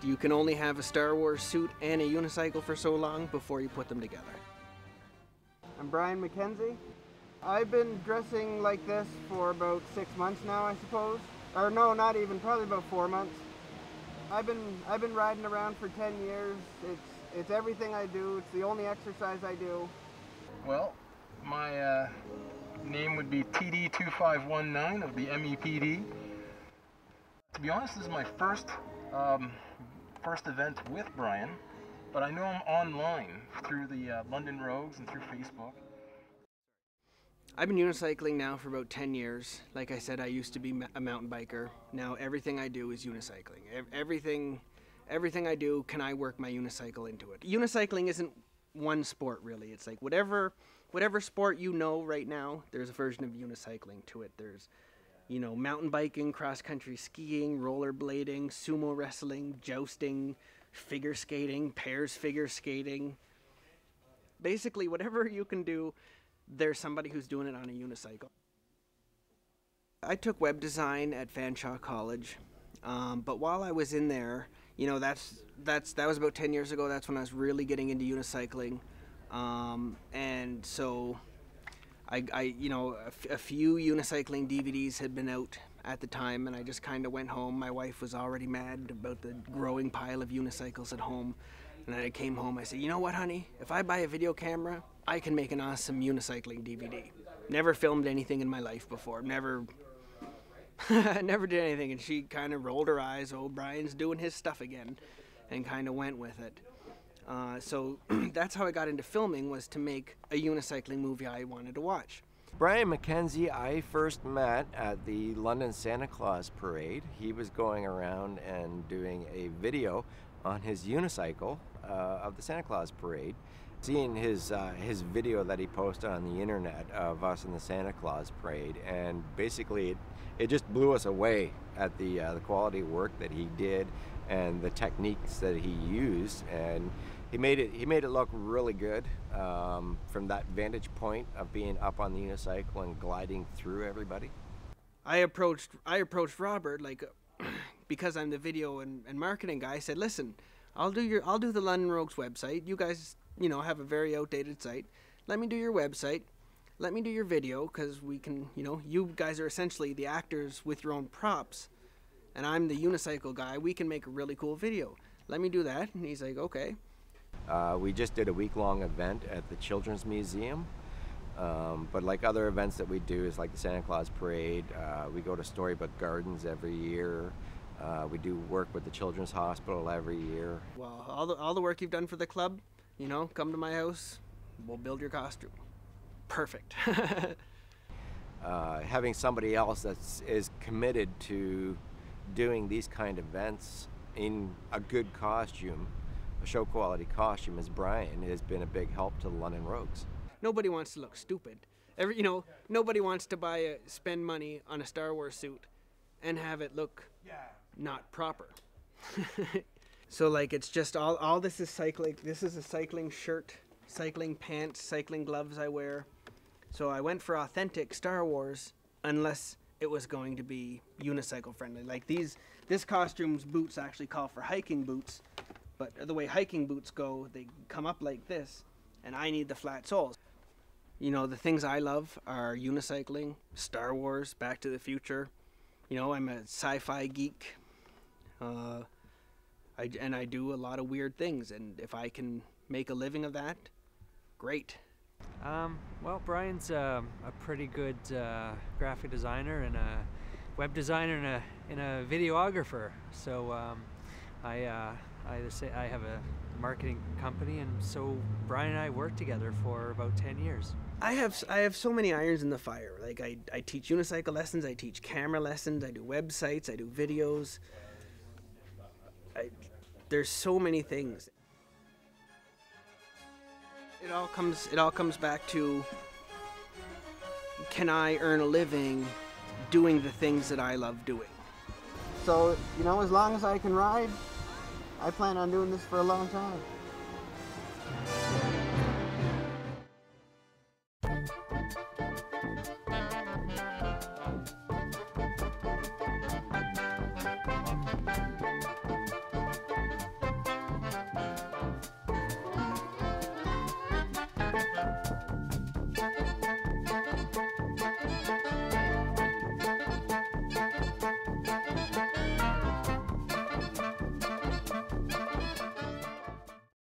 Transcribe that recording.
You can only have a Star Wars suit and a unicycle for so long before you put them together. I'm Brian Mackenzie. I've been dressing like this for about 6 months now, I suppose. Or no, not even, probably about 4 months. I've been riding around for 10 years. It's everything I do. It's the only exercise I do. Well, my name would be TD2519 of the MEPD. To be honest, this is my first event with Brian, but I know him online through the London Rogues and through Facebook. I've been unicycling now for about 10 years. Like I said, I used to be a mountain biker. Now everything I do is unicycling. Everything I do, can I work my unicycle into it? Unicycling isn't one sport really. It's like whatever sport you know right now, there's a version of unicycling to it. There's, you know, mountain biking, cross-country skiing, rollerblading, sumo wrestling, jousting, figure skating, pairs figure skating. Basically, whatever you can do, there's somebody who's doing it on a unicycle. I took web design at Fanshawe College, but while I was in there, you know, that was about 10 years ago. That's when I was really getting into unicycling, and so I you know, a few unicycling DVDs had been out at the time, and I just kind of went home. My wife was already mad about the growing pile of unicycles at home, and I came home. I said, you know what, honey? If I buy a video camera, I can make an awesome unicycling DVD. Never filmed anything in my life before. Never did anything. And she kind of rolled her eyes. Oh, Brian's doing his stuff again, and kind of went with it. So that's how I got into filming, was to make a unicycling movie I wanted to watch. Brian Mackenzie, I first met at the London Santa Claus Parade. He was going around and doing a video on his unicycle of the Santa Claus Parade. Seeing his video that he posted on the internet of us in the Santa Claus Parade, and basically it just blew us away at the quality of work that he did and the techniques that he used, and he made it look really good from that vantage point of being up on the unicycle and gliding through everybody. I approached Robert, like, because I'm the video and marketing guy. I said, listen, I'll do the London Rogues website. You guys, you know, have a very outdated site. Let me do your website. Let me do your video, because we can, you know, you guys are essentially the actors with your own props, and I'm the unicycle guy. We can make a really cool video. Let me do that. And he's like, okay. We just did a week-long event at the Children's Museum, but like other events that we do is like the Santa Claus Parade. We go to Storybook Gardens every year. We do work with the Children's Hospital every year. Well, all the work you've done for the club, you know, come to my house, we'll build your costume. Perfect. Having somebody else that is committed to doing these kind of events in a good costume, a show quality costume, as Brian, has been a big help to the London Rogues. Nobody wants to look stupid. You know, nobody wants to spend money on a Star Wars suit and have it look not proper. So like, it's just all this is cycling. This is a cycling shirt, cycling pants, cycling gloves I wear. So I went for authentic Star Wars, unless it was going to be unicycle friendly. Like this costume's boots actually call for hiking boots, but the way hiking boots go, they come up like this, and I need the flat soles. You know, the things I love are unicycling, Star Wars, Back to the Future. You know, I'm a sci-fi geek. I do a lot of weird things, and if I can make a living of that, great. Well, Brian's a pretty good graphic designer and a web designer and a videographer. So I have a marketing company, and so Brian and I worked together for about 10 years. I have so many irons in the fire. Like I teach unicycle lessons, I teach camera lessons, I do websites, I do videos. There's so many things. It all comes back to, can I earn a living doing the things that I love doing? So, you know, as long as I can ride, I plan on doing this for a long time.